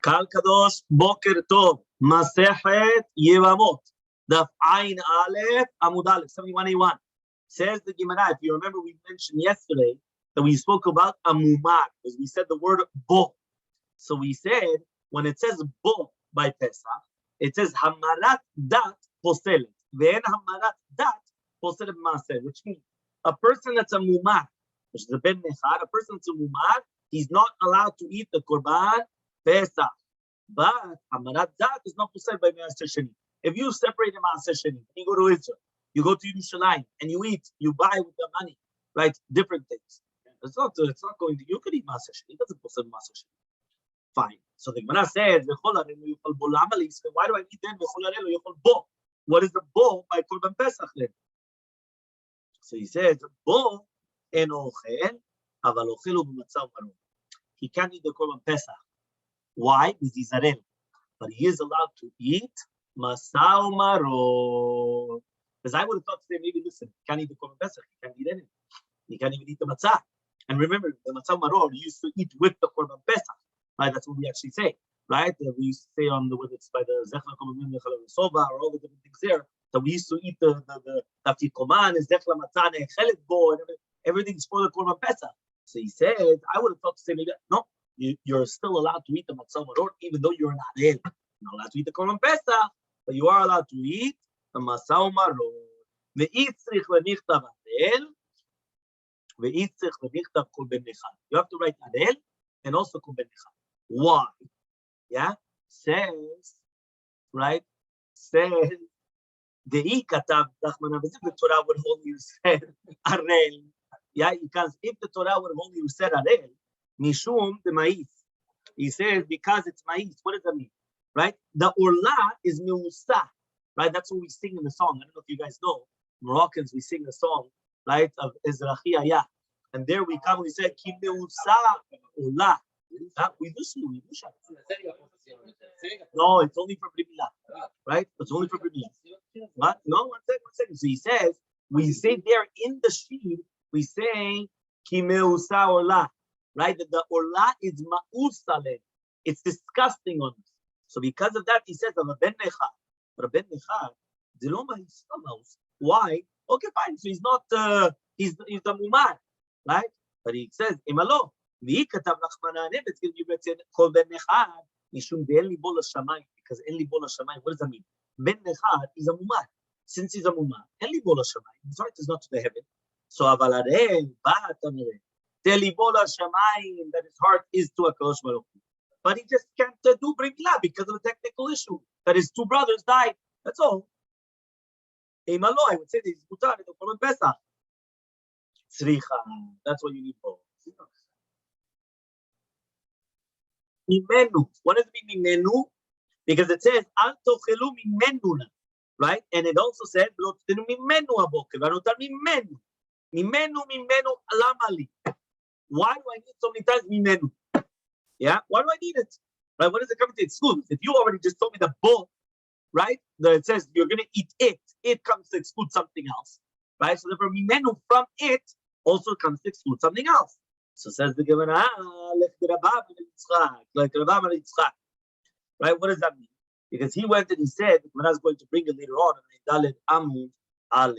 Kal Kadosh, Boker Tov, Masechet Yevamot Daf Aleph Amud Aleph 71A1. Says the Gemara. If you remember, we mentioned yesterday that we spoke about Amumar, because we said the word Bo. So we said when it says Bo by Pesach, it says Hamarat Dat Poselet. Then Hamarat Dat Poselet Maser, which means a person that's a Mumar, which is a Ben Nechar, a person that's a Mumar, he's not allowed to eat the Korban Pesach. But Hamarat Dat is not Poselet by Masechta. If you separate the Masechta, you go to Israel, you go to Yerushalayim, and you eat, you buy with the money, right? Different things. It's not going to, you could eat Masechta. It doesn't Poselet Masechta. Fine. So the Gemara says, why do I eat then? What is the bo by Korban Pesach then? So he says, bo en ochel, aval ochelu b'matzav maror. He can't eat the Korban Pesach. Why? Because he's arel. But he is allowed to eat masav maror. Because I would have thought today, maybe listen, he can't eat the Korban Pesach. He can't eat anything. He can't even eat the matzah. And remember, the matzah maror used to eat with the Korban Pesach. Right, that's what we actually say, right? We used to say on the whether it's by the Zechla Koman, Hechal Soba, or all the different things there, that we used to eat the Tafit Koman, is Zechla Matzah, Chelet Bo, and everything's for the Korban Pesach. So he said, I would have thought to say maybe no, you're still allowed to eat the Matzah Maror, even though you're not there. You're not allowed to eat the Korban Pesach, but you are allowed to eat the Matzah Maror. Ve'itzrich lenichtav adel, ve'itzrich lenichtav kol ben nechal. You have to write adel and also kol ben nechal. Why? Yeah, says, right? Says the Ikatav Dachmana. If the Torah would hold you said Arel, yeah, because if the Torah would hold you said Arel, Mishum the Ma'is. He says because it's Ma'is. What does that mean? Right? The Orla is Meusa, right? That's what we sing in the song. I don't know if you guys know, Moroccans, we sing the song, right? Of Ezrachi Ayah. And there we come, we say Ki Meusa Orla. We do. No, it's only for Brimila, right? It's only for Brimila. What? No, one second. So he says, we say there in the sheet, we say Kimeusa Orla, right? That the Orla is Ma'usale. It's disgusting on us. So because of that, he says, I'm a Ben Necha. But a Ben Necha, Diloma is Maus. Why? Okay, fine. So he's not, he's the Mumar, right? But he says, Imalo. Because Eli Bola Shammai, what does that mean? Ben Nechad is a Mumar. Since he's a Mumar, Eli Bola Shammai, his heart is not to the heaven. So Avalarel, Teli Bola Shammai, that his heart is to a Kadosh Baruch Hu. But he just can't do Brimila because of a technical issue. That his two brothers died. That's all. Elmaleh, I would say that he's Mutar in the Korban Pesach. Tzricha, that's what you need for. Mimenu. What does it mean, mimenu? Because it says, Al tochelu mimenu, right? And it also said, Lo tenu mimenu aboker, v'anotar mimenu. Mimenu alamali. Why do I need so many times mimenu? Yeah? Why do I need it? Right? What does it come to exclude? If you already just told me the bo, right? That it says you're going to eat it. It comes to exclude something else. Right? So therefore, mimenu from it also comes to exclude something else. So says the Gemara, like Rabbi and Yitzchak. Right? What does that mean? Because he went and he said, when I was going to bring it later on, Dalet Amud Aleph.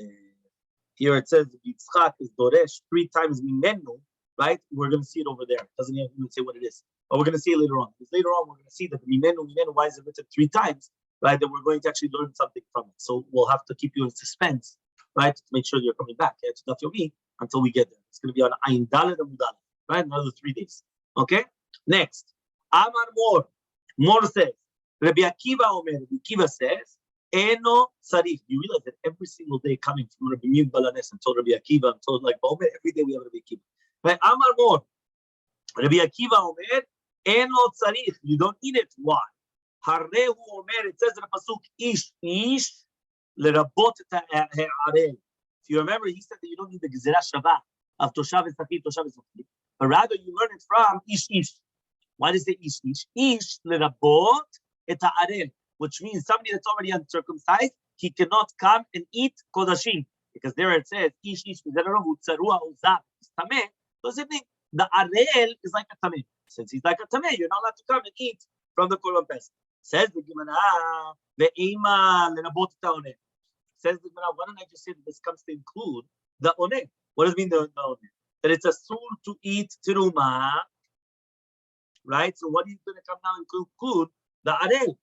Here it says Yitzchak is Doresh 3 times Mimenu, right? We're going to see it over there. It doesn't even say what it is. But we're going to see it later on. Because later on, we're going to see that Mimenu, why is it written 3 times? Right? That we're going to actually learn something from it. So we'll have to keep you in suspense, right? To make sure you're coming back to Daf Yomi until we get there. It's going to be on Ayin Dalet Amud Aleph. Right, another 3 days. Okay. Next, Amar Mor says, Rabbi Akiva Omer. Rabbi Akiva says, Eno Sarif. You realize that every single day coming from Rabbi Yud Balanes until Rabbi Akiva, until like Omer, every day we have Rabbi Akiva. Right, Amar Mor. Rabbi Akiva Omer, Eno Sarif. You don't need it. Why? Harehu Omer. It says in the pasuk, Ish lerabot ha'arel. If you remember, he said that you don't need the Gezerah Shavah of Toshav Esachim, Toshav Esachim. But rather you learn it from Ish. Why does it Ish? Ish lerabot et ha'arel, which means somebody that's already uncircumcised, he cannot come and eat kodashim. Because there it says, Ish tzarua uzav tameh. Does it mean the arel is like a tameh? Since he's like a tameh, you're not allowed to come and eat from the Korban Pesach. Says the Gemara, ve'ema lenabot ta'oneh. Says the Gemara, why don't I just say that this comes to include the oneh? What does it mean the oneh? That it's a soul to eat teruma, right? So what is going to come now and include the arel,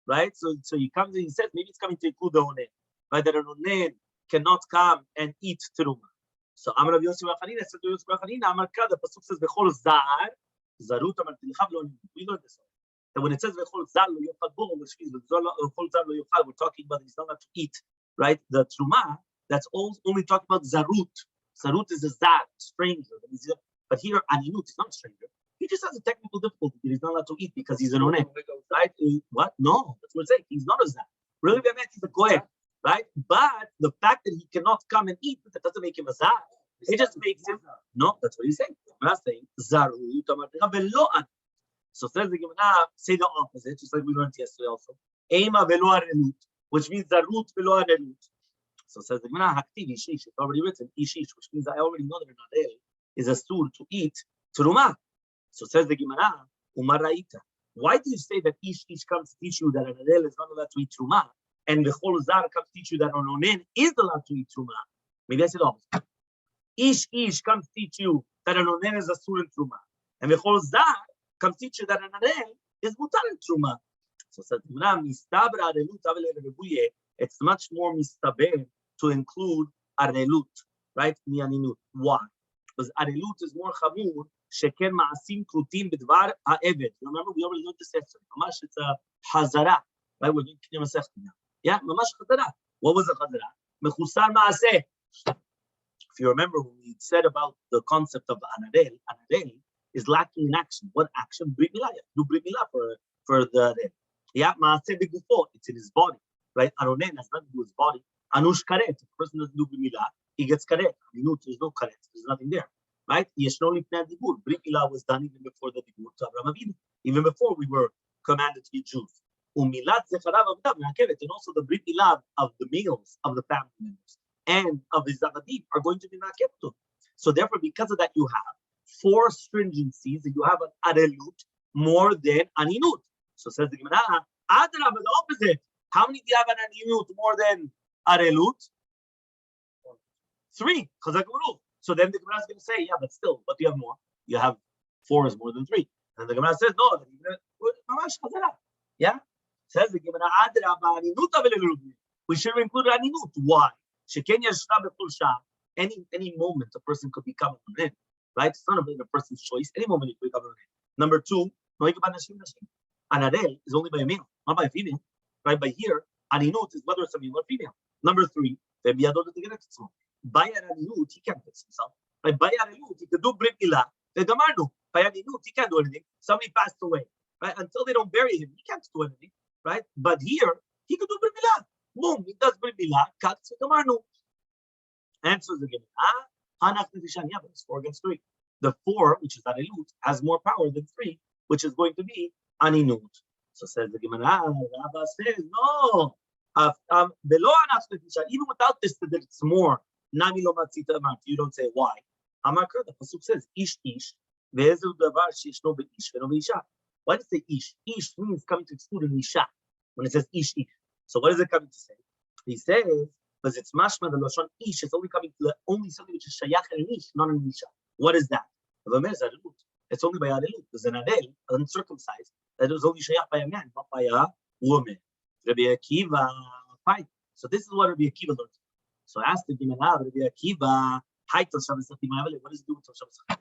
right? So he comes and he says maybe it's coming to include the oneh, right? That an oneh cannot come and eat teruma. So Amar Rabbi Yosef Bachanina said to Yosef Bachanina, Amar Ka, the pasuk says v'chol zar zarut amar tilchav lo. We learned this. That when it says v'chol zar lo yochal bo, which means v'chol zar lo yochal, we're talking about he's not allowed to eat, right? The truma, that's only talking about zarut. Zarut is a zar, stranger. But here aninut is not a stranger. He just has a technical difficulty that he's not allowed to eat because he's an oneh, right? What? No, that's what we're saying. He's not a zar. Really, he's a kohen, right? But the fact that he cannot come and eat, that doesn't make him a zar. It just makes him. No, that's what he's saying. I'm not saying zarut. So says the Gemara, say the opposite, just like we learned yesterday also. Ema velo arelut, which means zarut velo arelut. So says the Gemara, haktiv ishish. It's already written ishish, which means I already know that an arel is a sur to eat teruma. So says the Gemara, umaraita. Why do you say that ish comes to teach you that an arel is not allowed to eat teruma, and the chol zar comes to teach you that an onen is allowed to eat teruma? Maybe I said opposite. Ish comes to teach you that an onen is a sur in teruma, and the chol zar comes to teach you that an arel is mutar in teruma. So says the Gemara, mistabra arelut avel rebuye. It's much more mistaber to include arelut, right? Mianinut. Why? Because arelut is more chamur. Sheken ma'asim klutim b'dvar ha'eved. Remember, we already learned this yesterday. Mamash, it's a hazara, right? We're doing Masechta now. Yeah, mamash hazara. What was the hazara? Mechusar ma'aseh. If you remember, when we said about the concept of anarel is lacking in action. What action? Brit milah. Do brit milah for the arel. Yeah, ma'aseh b'gufo. It's in his body, right? Aronen has nothing to do with his body. Anush karet. If the person doesn't do brit milah, he gets karet. Aminut, there's no karet. There's nothing there. Right? Yeshno lifnei dibur. Brit milah was done even before the dibur to Avraham Avinu. Even before we were commanded to be Jews. Umilat zecharav avdav me'akevet. And also the brit milah of the males of the family members and of his avadim are going to be me'akevet. So therefore, because of that, you have 4 stringencies. And you have an arelut more than aninut. So says the Gemara, adrab is the opposite. How many do you have an aninut more than arelut? 3. Chazak v'ruch. So then the Gemara is going to say, yeah, but still, what do you have more? You have 4 is more than 3. And the Gemara says, no, yeah? Says the Gemara, we should include aninut. Why? Any moment a person could become a man, right? It's not a person's choice. Any moment he could become a man. Number 2, an arel is only by a male, not by a female. Right? By here, aninut is whether it's a male or female. Number 3, by aninut, he can't fix himself. By aninut, he could do brit milah. By aninut, he can't do anything. Somebody passed away, right? Until they don't bury him, he can't do anything, right? But here, he could do brit milah. Boom, he does brit milah. Cuts gamarnu. Answers again. But it's 4 against 3. The 4, which is aninut, has more power than 3, which is going to be aninut. So says the Gemara. Rabbi says no. Even without this, that it's more. Nami lo matzita amart. You don't say why. Amakar, the pasuk says ish. Ve'ezu davar sheishno be'ish ve'no be'isha. Why does it say ish? Ish means coming to exclude an isha. When it says ish. So what is it coming to say? He says because it's mashma the lashon ish. It's only coming to only something which is shayach and ish, not an isha. What is that? It's only by arelut. There's an arel, uncircumcised, that is only shayach by a man, not by a woman. Rabbi Akiva, fine. So this is what Rabbi Akiva learned. So I asked the Gemara, Rabbi Akiva, what does it do with Toshav Sachir?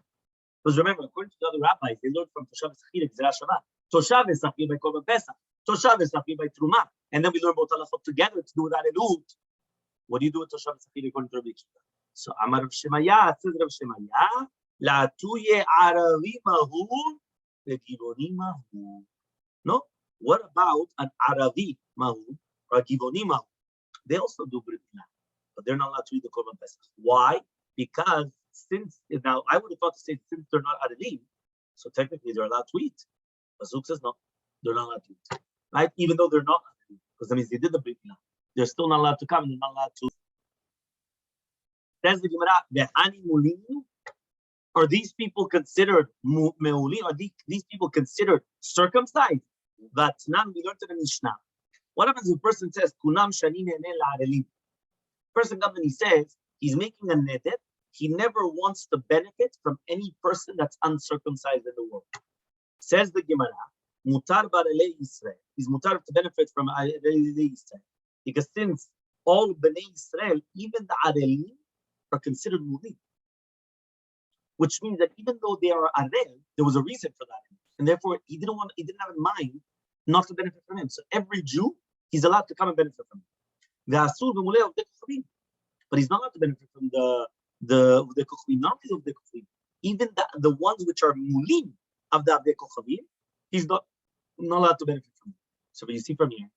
Because remember, according to the other rabbis, they learned from Toshav Sachir, Gzera Shabbat. Toshav Sachir by Korban Pesach, Toshav Sachir by Truma, and then we learn both halachot together to do with arelut. What do you do with Toshav Sachir according to Rabbi Akiva? So Amar Rav Shemaya, says Rav Shemaya, La tuye aravi mahur, legivoni mahur. No. What about an aravi mahur or a givoni mahur? They also do brit milah, but they're not allowed to eat the korban pesach. Why? Because since now I would have thought to say since they're not aravim, so technically they're allowed to eat. Pasuk says no, they're not allowed to eat, right? Even though they're not aravim, because that means they did the brit milah, they're still not allowed to come and they're not allowed to. Says the Gemara, "Vehani mulinu." Are these people considered me'ulim? Are these people considered circumcised? Vatnan, we learned in the Mishnah. What happens if a person says, Kunam shani ne'eneh la'arelim? Person comes and he says, he's making a nedet. He never wants to benefit from any person that's uncircumcised in the world. Says the Gemara, mutar barelei Yisrael. He's mutar to benefit from barelei Yisrael. Because since all Bnei Yisrael, even the arelim, are considered mulim. Which means that even though they are arel, there was a reason for that. And therefore, he didn't have in mind not to benefit from him. So every Jew, he's allowed to come and benefit from him. But he's not allowed to benefit from the Kochavim, not only of the Kochavim, even the ones which are mulim of the Kochavim, he's not allowed to benefit from them. So you see from here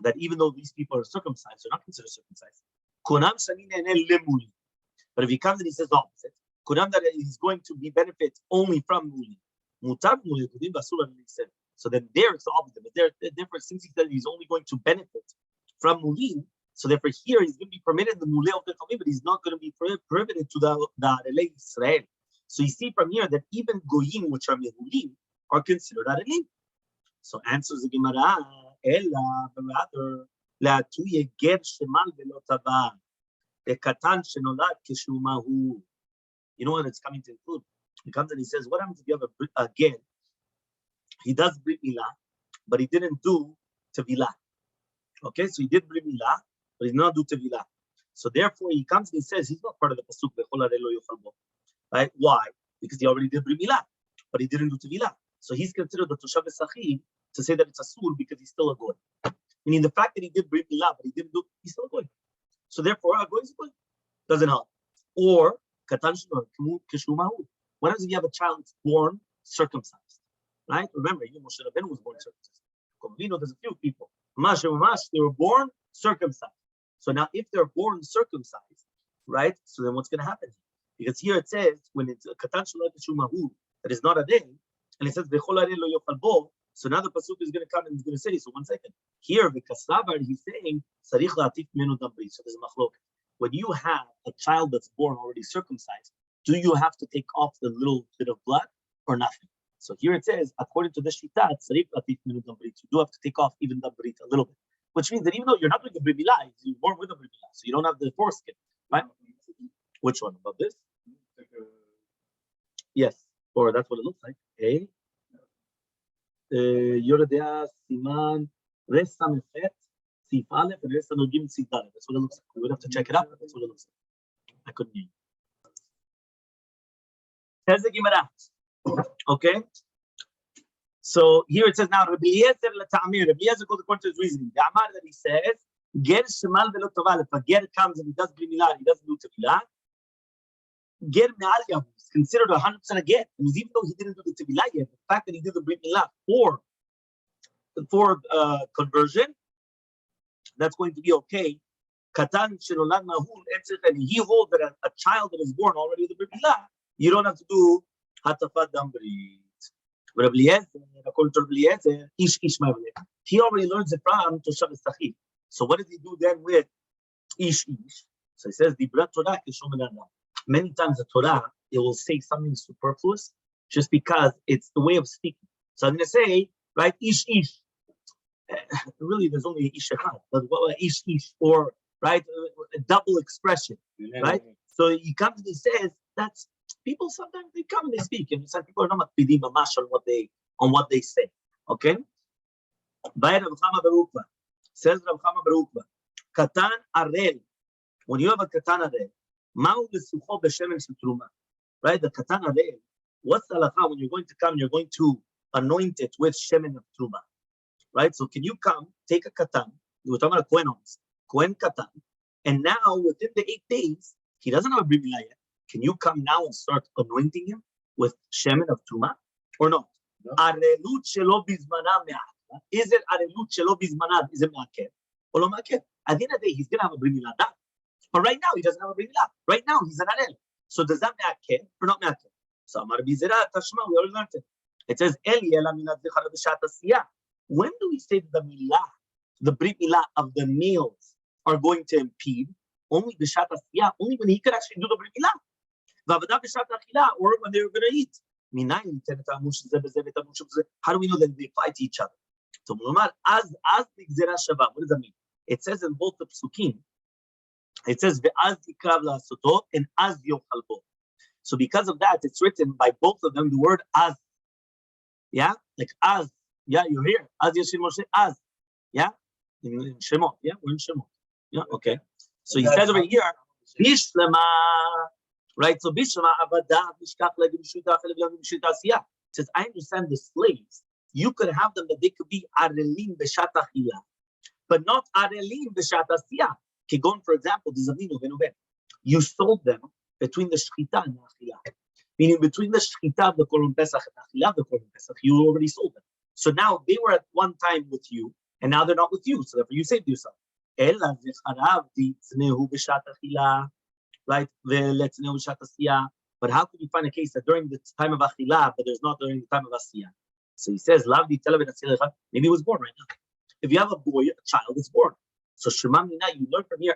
that even though these people are circumcised, they're not considered circumcised. But if he comes and he says the opposite, that he's going to be benefit only from mulim. So then there it's the opposite. But therefore, since he said he's only going to benefit from mulim, so therefore here he's going to be permitted the muleh of the Kochavim, but he's not going to be prohibited to the Arelei Israel. So you see from here that even goyim, which are mehulim, are considered Arelim. So answers the Gemara, Ella, rather, la tuye ger shemal velo tava, ekatan shenolad keshumahu. You know what it's coming to include? He comes and he says, what happens if you have a ger? He does brit milah, but he didn't do tevilah. Okay, so he did brit milah, but he did not do tevilah. So therefore, he comes and he says he's not part of the pasuk. Right? Why? Because he already did brit milah, but he didn't do tevilah. So he's considered the toshav sachim to say that it's a sur because he's still a goy. Meaning the fact that he did brit milah, but he didn't do, he's still a goy. So therefore, a goy is a goy. Doesn't help. Or katan keshumahu. What happens if you have a child that's born circumcised? Right? Remember, even Moshe Rabbeinu was born circumcised. There's a few people. They were born circumcised. So now, if they're born circumcised, right? So then what's going to happen? Because here it says, when it's a katan keshumahu, that is not a day, and it says bechol arei lo yochal bo. So now the pasuk is going to come and it's going to say, so 1 second. Here, the kasavar, he's saying, sarich la'atif menu dambri. So there's a machlok. When you have a child that's born already circumcised, do you have to take off the little bit of blood or nothing? So here it says, according to the shita, sarich la'atif menu dambri. You do have to take off even the brit a little bit, which means that even though you're not doing the brit milah, you're born with a brit milah, so you don't have the foreskin, right? Which one? About this? Yes, or that's what it looks like. Okay. Yoredea Siman Res Samechet Sif Aleph and Res Sanogim Sif Aleph. That's what it looks like. We would have to check it out, but that's what it looks like. I couldn't hear you. Says the Gemara. Okay. So here it says now Rabbi Eliezer l'ta'amir. Rabbi Eliezer goes according to his reasoning. The Amar that he says, Ger shemal velo tova. If a ger comes and he does brit milah, he doesn't do tevilah. Ger me'al yahu is considered 100% a ger. Because even though he didn't do the tevilah yet, the fact that he did the brit milah for conversion, that's going to be okay. Katan shenolad mahul, and he holds that a child that is born already with the brit milah, you don't have to do hatafat dambrit. But Rabbi Eliezer, according to Rabbi Eliezer, ish ma'avleh. He already learns it from toshav sachim. So what does he do then with ish? So he says the Torah kishum adam. Many times the Torah, it will say something superfluous just because it's the way of speaking. So I'm going to say, right, ish. Really, there's only ish echad, but ish, or, right, a double expression, right? So he comes and he says, that's, people sometimes they come and they speak, and some people are not makpidim mamash on what they say, okay? Says Rav Chama Barukva, katan arel, when you have a katan arel, right? The katan arel, what's the halacha when you're going to come? You're going to anoint it with shemen of truma, right? So can you come, take a katan? We're talking about a kohen katan, and now within the 8 days, he doesn't have a brit milah yet. Can you come now and start anointing him with shemen of truma or not? Arelut shelo bizmana me'at. Is it arelut shelo bizmana? Is it me'aker or lo me'aker? At the end of the day, he's gonna have a brit milah. But right now, he doesn't have a brit milah. Right now, he's an arel. So does that me'aker or not me'aker? So Amar Bizera Tashma, we already learned it. It says Eli ela minat zechara b'shat asiyah. When do we say the milah, the brit milah of the males are going to impede? Only b'shat asiyah, only when he could actually do the brit milah. Or when they were going to eat. How do we know that they apply to each other? So, what does that mean? It says in both the psukim, it says ve'az yikrav la'asoto and az yochal bo. So because of that, it's written by both of them the word az. Yeah, like az. Yeah, you're here. Az yashir Moshe az. Yeah, in Shemot. Yeah, we're in Shemot. Yeah, okay. So he says over here, bishlema. Right, so Bishlama Avada Mishkach Legim Shuta Chelevim Shuta Asiyah says, I understand the slaves. You could have them that they could be Arelim Beshat Achila, but not Arelim Beshat Asiyah. Kigon, for example, the Zavinu Venuven. You sold them between the Shchita and the Achila. Meaning between the Shchita of the Korban Pesach and Achila of the Korban Pesach, you already sold them. So now they were at one time with you, and now they're not with you. So therefore you saved yourself. Ela Zecharav Di Tznehu Beshat Achila. Right? But how could you find a case that during the time of Achilah, but there's not during the time of Asiyah? So he says, maybe he was born right now. If you have a boy, a child is born. So Shema Mina, you learn from here,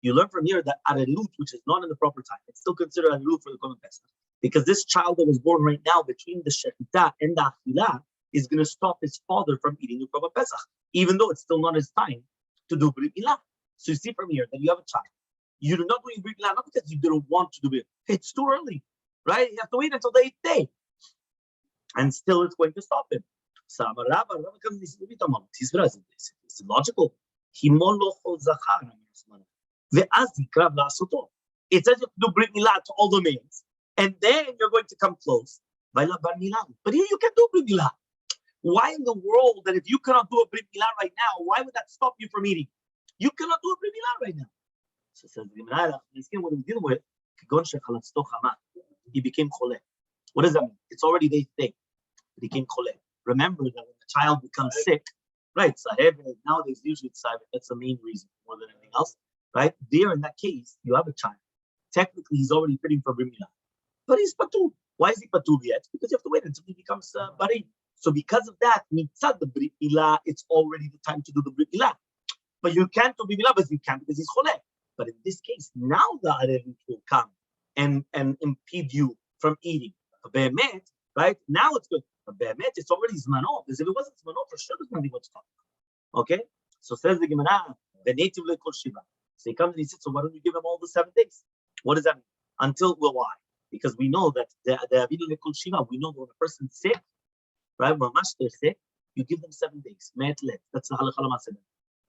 you learn from here that Arelut, which is not in the proper time, it's still considered Arelut for the Korban Pesach. Because this child that was born right now between the Shechita and the Achilah is going to stop his father from eating the Korban Pesach, even though it's still not his time to do Brit Milah. So you see from here that you have a child. You're not doing Brit Milah, not because you didn't want to do it. It's too early, right? You have to wait until the 8th day. And still it's going to stop him. So Rabbi comes and says, it's illogical. It says you have to do Brit Milah to all the males. And then you're going to come close. But here you can do Brit Milah. Why in the world that if you cannot do a Brit Milah right now, why would that stop you from eating? You cannot do a Brit Milah right now. So says the Gemara, what are we dealing with? He became chole. What does that mean? It's already the 8th day. He became chole. Remember that when the child becomes sick, right? Nowadays, usually it's Sahib. That's the main reason more than anything else, right? There, in that case, you have a child. Technically, he's already fitting for Brit Milah. But he's patur. Why is he patur yet? Because you have to wait until he becomes bari. So because of that, mitzad the Brit Milah, it's already the time to do the Brit Milah. But you can't do Brit Milah, but you can because he's choleh. But in this case, now the Arelut will come and impede you from eating. Right? Now it's good. But it's already Zmano. Because if it wasn't Zmano, for sure there's nothing what's talking. Okay? So says the Gemara, the native lekol shiva. So he comes and he says, so why don't you give him all the 7 days? What does that mean? Until, well, why? Because we know that the Avinu lekol shiva, we know that when a person's sick, right? When they're sick, you give them 7 days. That's the halakha l'maseh.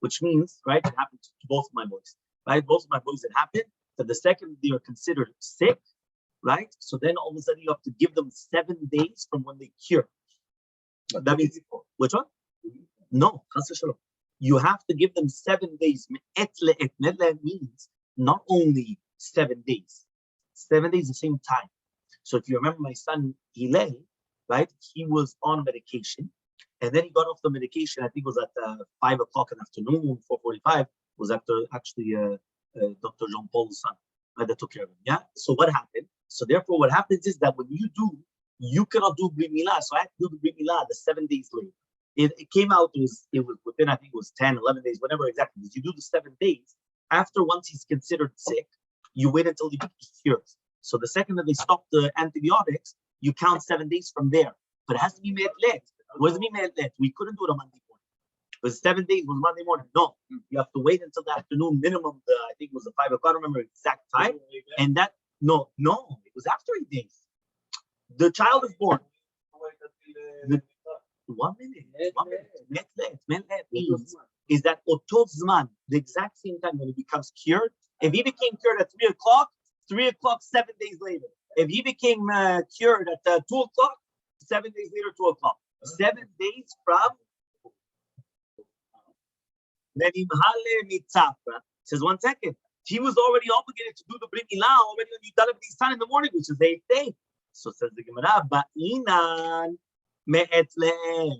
Which means, right, it happened to both of my boys. Right, both of my boys, it happened that the second they are considered sick, right? So then all of a sudden you have to give them 7 days from when they cure. That means which one? No, you have to give them 7 days. That means not only 7 days, 7 days the same time. So if you remember my son Elmaleh, right? He was on medication, and then he got off the medication. I think it was at 5 o'clock in the afternoon, 4:45. Was after actually Dr. Jean Paul's son that took care of him. Yeah. So what happened? So therefore, what happens is that when you cannot do Brit Milah. So I had to do the Brit Milah the 7 days later. It came out. It was within, I think it was 10, 11 days, whatever exactly. You do the 7 days after once he's considered sick. You wait until he cures. So the second that they stop the antibiotics, you count 7 days from there. But it has to be made late. What does it mean made late? We couldn't do it on Monday morning. But 7 days was Monday morning. No, you have to wait until the afternoon minimum. I think it was the 5 o'clock. I don't remember exact time. And that no, it was after 8 days. The child is born. 1 minute. Metlet means is that otozman, the exact same time when he becomes cured. If he became cured at 3 o'clock, 3 o'clock 7 days later. If he became cured at 2 o'clock, 7 days later, 2 o'clock. 7 days from. Says 1 second. He was already obligated to do the Brit Milah already when you done it with his son in the morning, which is the 8th day. So says the Gemara, Ba'inan me'etle.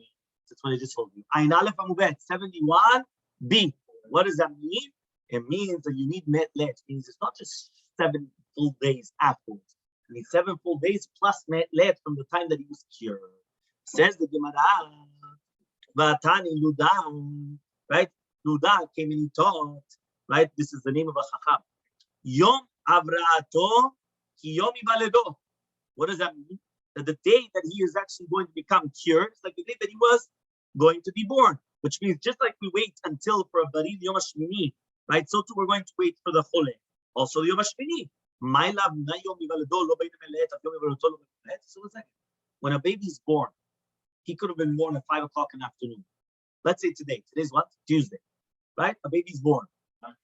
That's what I just told you. Ayin Aleph Amubet 71b. What does that mean? It means that you need me'etle. It means it's not just 7 full days afterwards. You need 7 full days plus me'etle from the time that he was cured. Says the Gemara, Vatani Ludan, right? Luda came and he taught, right? This is the name of a chacham. Yom Avraato kiyomi baledo. What does that mean? That the day that he is actually going to become cured is like the day that he was going to be born. Which means just like we wait until for a baril yom hashmini, right? So too we're going to wait for the chole. Also the yom hashmini. My love, so when a baby is born, he could have been born at 5 o'clock in the afternoon. Let's say today. Today's what? Tuesday, right? A baby's born,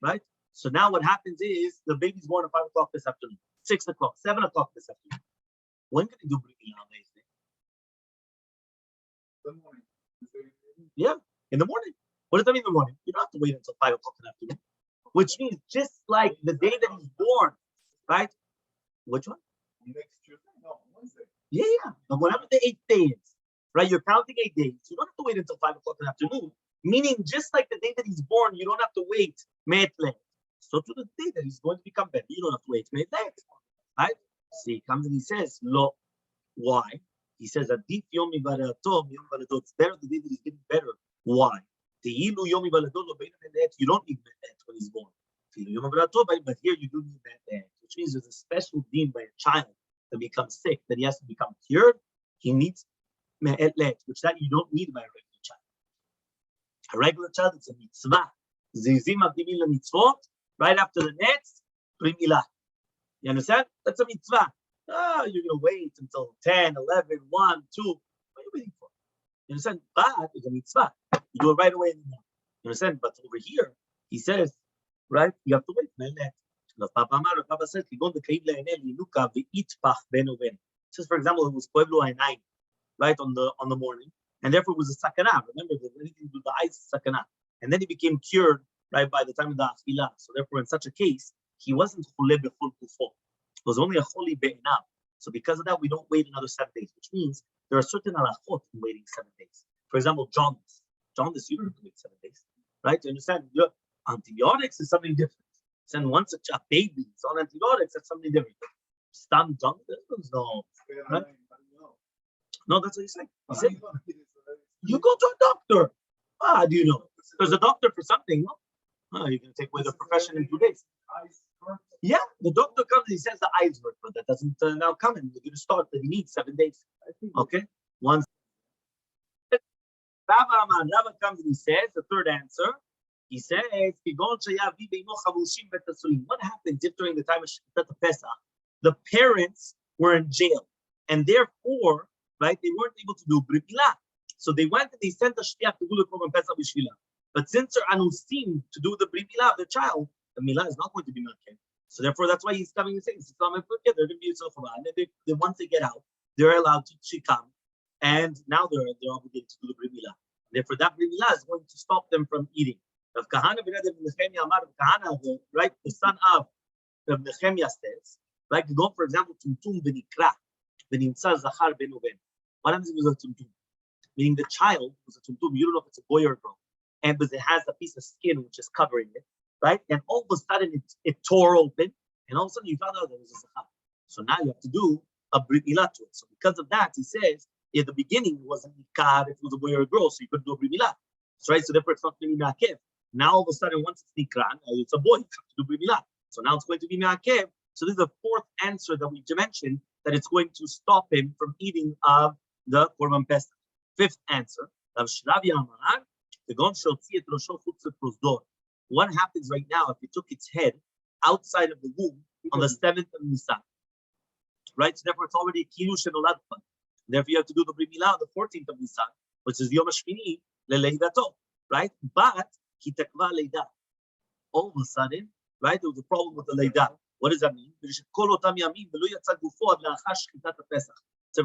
right? So now what happens is the baby's born at 5 o'clock this afternoon, 6 o'clock, 7 o'clock this afternoon. When can they do brit milah on Wednesday? The morning. Yeah, in the morning. What does that mean in the morning? You don't have to wait until 5 o'clock in the afternoon. Which means just like the day that he's born, right? Which one? Next Tuesday? No, Wednesday. Yeah. But whatever the 8th day is, right? You're counting 8 days. You don't have to wait until 5 o'clock in the afternoon. Meaning, just like the day that he's born, you don't have to wait. So to the day that he's going to become better, you don't have to wait. Right? See, he comes and he says, "Lo, why?" He says, "Adif yomi barato, yom barato." It's better the day that he's getting better. Why? You don't need that when he's born. But here you do need that, which means there's a special deen by a child that becomes sick, that he has to become cured. He needs me'etlet, which that you don't need by a regular child. A regular child, it's a mitzvah. Zizim abdimin la mitzvot, right after the next, brit milah. You understand? That's a mitzvah. You're going to wait until 10, 11, 1, 2. What are you waiting for? You understand? But it's a mitzvah. You do it right away in the morning. You understand? But over here, he says, right? You have to wait. Papa says, says, for example, it was Pueblo Ainai, right, on the morning, and therefore it was a sakana. Remember, that anything to do with the eyes is sakana. And then he became cured, right, by the time of the afilah. So therefore, in such a case, he wasn't chule bechol kufo. It was only a choli be'inav. So because of that, we don't wait another 7 days, which means there are certain halachot in waiting 7 days. For example, jaundice. Jaundice, you don't have to wait 7 days, right? You understand? Antibiotics is something different. And once a baby is on antibiotics, that's something different. Stam jaundice, no. Right? No, that's what you say. You say, you go to a doctor. How do you know? There's a doctor for something, no? You're going to take away the profession in 2 days. Yeah, the doctor comes and he says the eyes hurt, but that doesn't now come in. You're going to start that he needs 7 days. Okay? Once. Rabbi comes and he says, the third answer, he says, what happens if during the time of Shkitat Pesach, the parents were in jail, and therefore, right, they weren't able to do brit milah. So they went and they sent a shliach to do the Korban Pesach b'shvila. But since they're anusim to do the brit milah of the child, the milah is not going to be makeh. So therefore, that's why he's coming and saying, they're going to be so and once they get out, they're allowed to come, and now they're obligated to do the brit milah. Therefore, that brit milah is going to stop them from eating. Rav Kahana, right, the son of Rav Nechemia says, like to go, for example, tumtum benikra, benimtza zachar ben uben. What happens if it was a tumtum? Meaning the child was a tumtum. You don't know if it's a boy or a girl, and because it has a piece of skin which is covering it, right? And all of a sudden it tore open, and all of a sudden you found out that it was a zachar. So now you have to do a brit milah to it. So because of that, he says, in the beginning it wasn't nikar if it was a boy or a girl, so you couldn't do a brit milah. So, right? So therefore it's not going to be ma'akev. Now all of a sudden, once it's nikran, it's a boy, you have to do brit milah. So now it's going to be ma'akev. So this is the fourth answer that we mentioned, that it's going to stop him from eating of the Korban Pesach. Fifth answer, what happens right now if you took its head outside of the womb on the 7th of Nisan? Right? So therefore it's already a kilush and oladpan. Therefore you have to do the brit milah on the 14th of Nisan, which is Yom HaShmini leleidato. Right? But all of a sudden, right, there was a problem with the leidah. What does that mean? So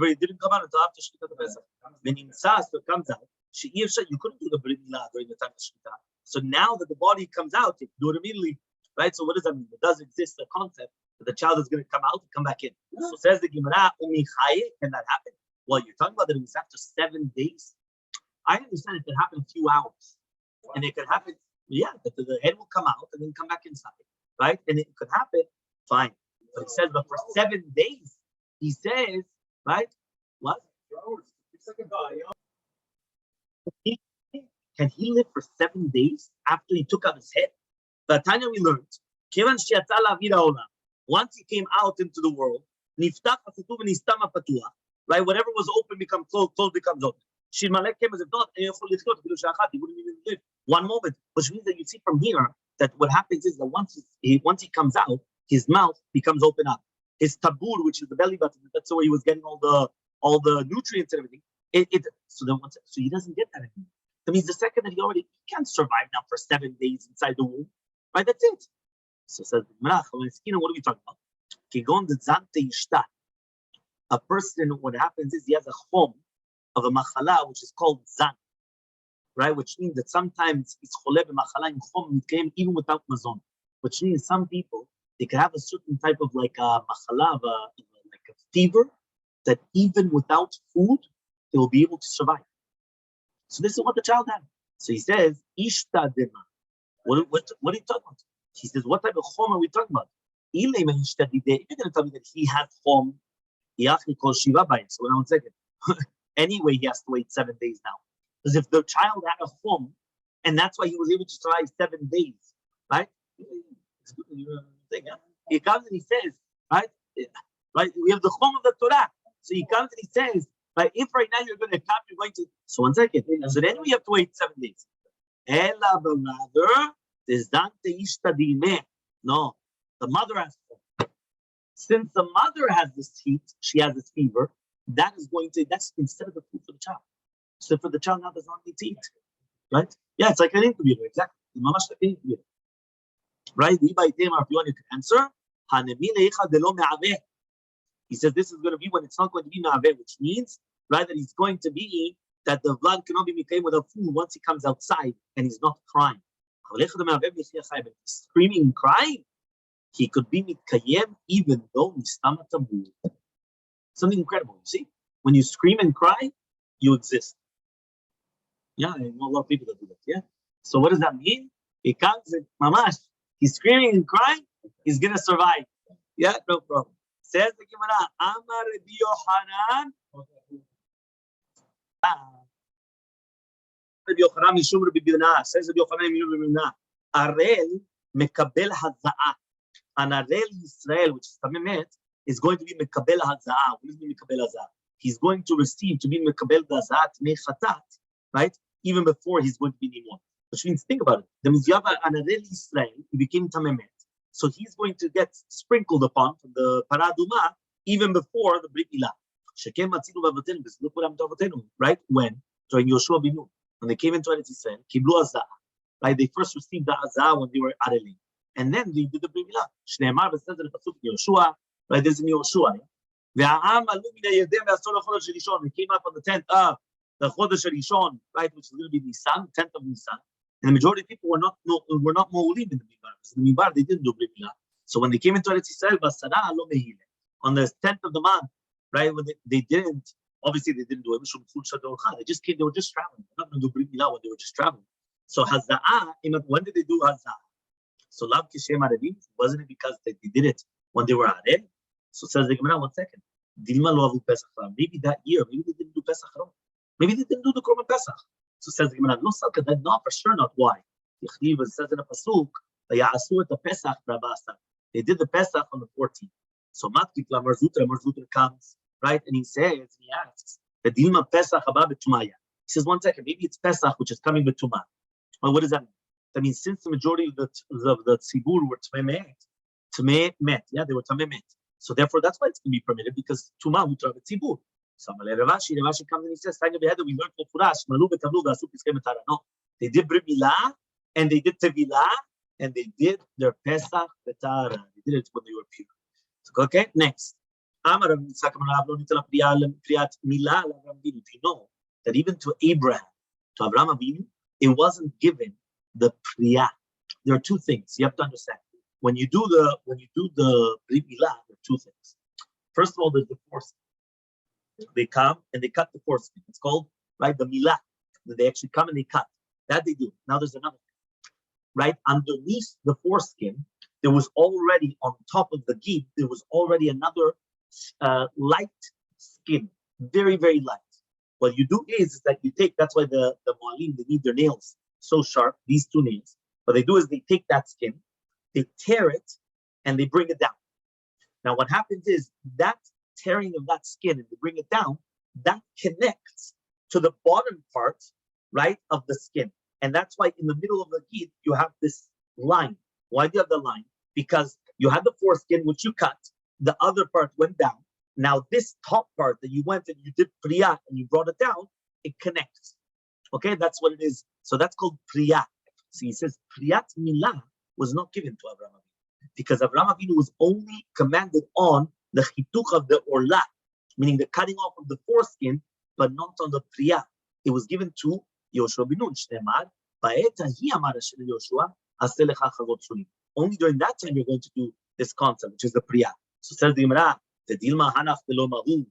it didn't come out until after Shkitat Pesach. Then in Sas, it comes out. You couldn't do the brit milah during the time of Shkita. So now that the body comes out, you do it immediately. Right? So what does that mean? It does exist a concept that the child is going to come out and come back in. So says the Gemara, can that happen? Well, you're talking about that it was after 7 days. I understand it could happen a few hours. And it could happen, that the head will come out and then come back inside, right? And it could happen, fine. But he says, but for 7 days, he says, right? What? Can he live for 7 days after he took out his head? The Tanya we learned, Once he came out into the world, right? Whatever was open becomes closed, closed becomes open. Shilmaleh came as if not, he wouldn't even live one moment. Which means that you see from here that what happens is that once he comes out, his mouth becomes open up. His tabur, which is the belly button, that's where he was getting all the nutrients and everything. So he doesn't get that anymore. That means the second that he can't survive now for 7 days inside the womb, right? That's it. So says what are we talking about? A person, what happens is he has a chom of a machala, which is called zan, right? Which means that sometimes it's chole b'machala in chom mitkeim even without mazon. Which means some people, they can have a certain type of like a machala, like a fever, that even without food, they will be able to survive. So this is what the child had. So he says, Ishta dema. What are you talking about? He says, what type of chom are we talking about? If you're going to tell me that he has chom, so hold on 1 second. Anyway, he has to wait 7 days now. Because if the child had a chom, and that's why he was able to survive 7 days, right? He comes and he says, right? We have the chom of the Torah. So he comes and he says, right, if right now you're going to come, you're going to. So 1 second. So then we have to wait 7 days. Ella, but rather, no, the mother has chom. Since the mother has this heat, she has this fever, that's instead of the food for the child. So for the child now does not need to eat. Right? Yeah, it's like an incubator, exactly. Mamash like an incubator. Right? If you want to answer, he says this is going to be when it's not going to be me'aveh, which means, right, that it's going to be that the blood cannot be mekayim without food once he comes outside and he's not crying. Screaming and crying, he could be mitkayem even though mistama tabur. Something incredible. You see, when you scream and cry, you exist. Yeah, I know a lot of people that do that. Yeah. So what does that mean? He comes and mamash, he's screaming and crying, he's gonna survive. Yeah, no problem. Says the Gemara, Amar Rabbi Yochanan. Rabbi Yochanan mishum Rabbi Binah. Says Rabbi Yochanan mishum Rabbi Binah. Arel mekabel hazaa. An Arel Yisrael, which is Tamemet, is going to be mekabel hazaa. What does it mean mekabel hazaa? He's going to receive to be mekabel hazaa mechatat, right? Even before he's going to be nimon. Which means, think about it. That means you have an Arel Yisrael, he became Tamemet. So he's going to get sprinkled upon from the paraduma even before the Brit Milah. Look what I'm talking about, right? When? During Yoshua bin Nun. When they came into Eretz Yisrael, Kiblu Azah, right? They first received the Azah when they were Arelim. And then they did the Brit Milah. Shneimar says in the Pasuk Yoshua, right? There's in Yoshua. They came up on the 10th of the Chodesh Rishon, right? Which is going to be Nisan, 10th of Nisan. And the majority of people were not Ma'ulim in the Midbar. In the Midbar, they didn't do Brit Milah. So when they came into Eretz Yisrael, on the 10th of the month, right, when they didn't, obviously they didn't do it. They just came, they were just traveling. They're not going to do Brit Milah when they were just traveling. So Haza'ah, when did they do Haza'ah? So Lav Kishem Arabim, wasn't it because they did it when they were Arel? So says the Gemara, 1 second. Maybe that year, maybe they didn't do Pesach at all. Maybe they didn't do the Korban Pesach. So says the Gemara, no, not for sure, not why. It says in a pasuk, they did the Pesach on the 14th. So Matkifla Marzutra comes, right, and he asks, the Dilma Pesach Abba Betumaya. He says, 1 second, maybe it's Pesach which is coming Betuma. Well, what does that mean? That means since the majority of the tzibur were Tmei met, yeah, they were Tmei met. So therefore, that's why it's going to be permitted because Tuma Mutra Tzibur. So Rashi comes and he says, we learned Furash, Malu Betablu, Gasu Piskei Metara. No, they did Brit Milah and they did Tevilah and they did their Pesach Betara. They did it when they were pure. So, okay, next. Do you know that even to Abraham, to Abraham Avinu, it wasn't given the Priya? There are two things you have to understand. When you do the Brit Milah, there are two things. First of all, there's the foreskin. They come and they cut the foreskin. It's called, right, the Milah. They actually come and they cut. That they do. Now there's another thing. Right? Underneath the foreskin, there was already, on top of the gib, there was already another light skin. Very, very light. What you do is that you take, that's why the Mu'alim, they need their nails so sharp, these two nails. What they do is they take that skin, they tear it, and they bring it down. Now, what happens is that tearing of that skin and to bring it down, that connects to the bottom part, right, of the skin. And that's why in the middle of the gid, you have this line. Why do you have the line? Because you had the foreskin, which you cut, the other part went down. Now, this top part that you went and you did priyat and you brought it down, it connects. Okay, that's what it is. So that's called priyat. So he says priyat milah was not given to Avraham Avinu because Avraham Avinu was only commanded on the chituch of the orla, meaning the cutting off of the foreskin, but not on the priyat. It was given to Yoshua bin Nun. Only during that time you're going to do this concept, which is the priyat. So says the Imra, the dilma hanaf velo mahu,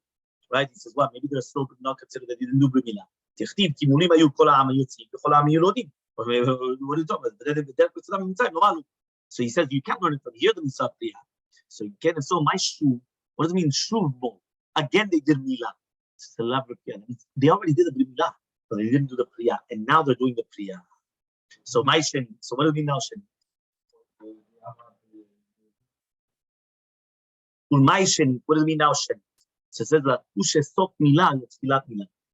right? He says, well, maybe they're still not considered that they didn't do brimila. Tichtiv ki mulim ayu kol ha'am yotzim, v'chol ha'am yodim. What are you talking about? So he says you can't learn it from here. The misah priyat. So you can't. So my shuv. What does it mean shuv? Again, they did milah. They already did the brimila, but they didn't do the priyat, and now they're doing the priyat. So my sheni. So what do we mean now sheni? What does it mean now, Shem? So it says that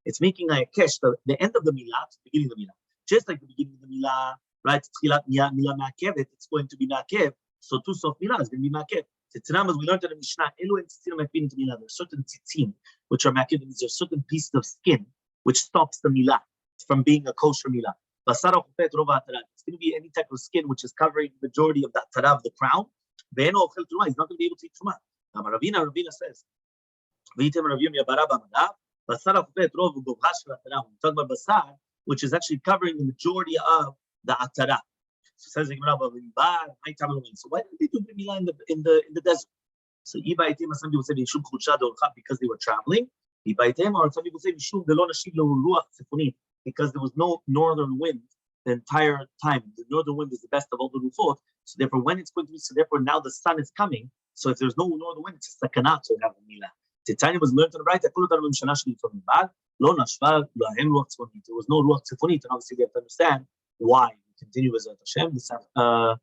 it's making a kesh, the end of the milah, the beginning of the milah. Just like the beginning of the milah, right? Milah ma'akevet, it's going to be ma'akev. So too sof milah is going to be ma'akev. Tzitzim, as we learned in the Mishnah, elu and tzitzim ma'akev into milah. There are certain tzitzim which are ma'akev. There are certain pieces of skin which stops the milah from being a kosher milah. It's going to be any type of skin which is covering the majority of that tara of the crown. He's not going to be able to eat truma. Ravina says, we're talking about basar, which is actually covering the majority of the atara. So says the Gemara, so why didn't they do brimila in the desert? So some people say because they were traveling. Or some people say because there was no northern wind the entire time. The northern wind is the best of all the rufot. So therefore, when it's going to be, so therefore now the sun is coming. So if there's no northern wind, it's a sakana to have a milah. Titania was learned to the right. There was no ruach tzifonit, and obviously we have to understand why. We continue with Hashem.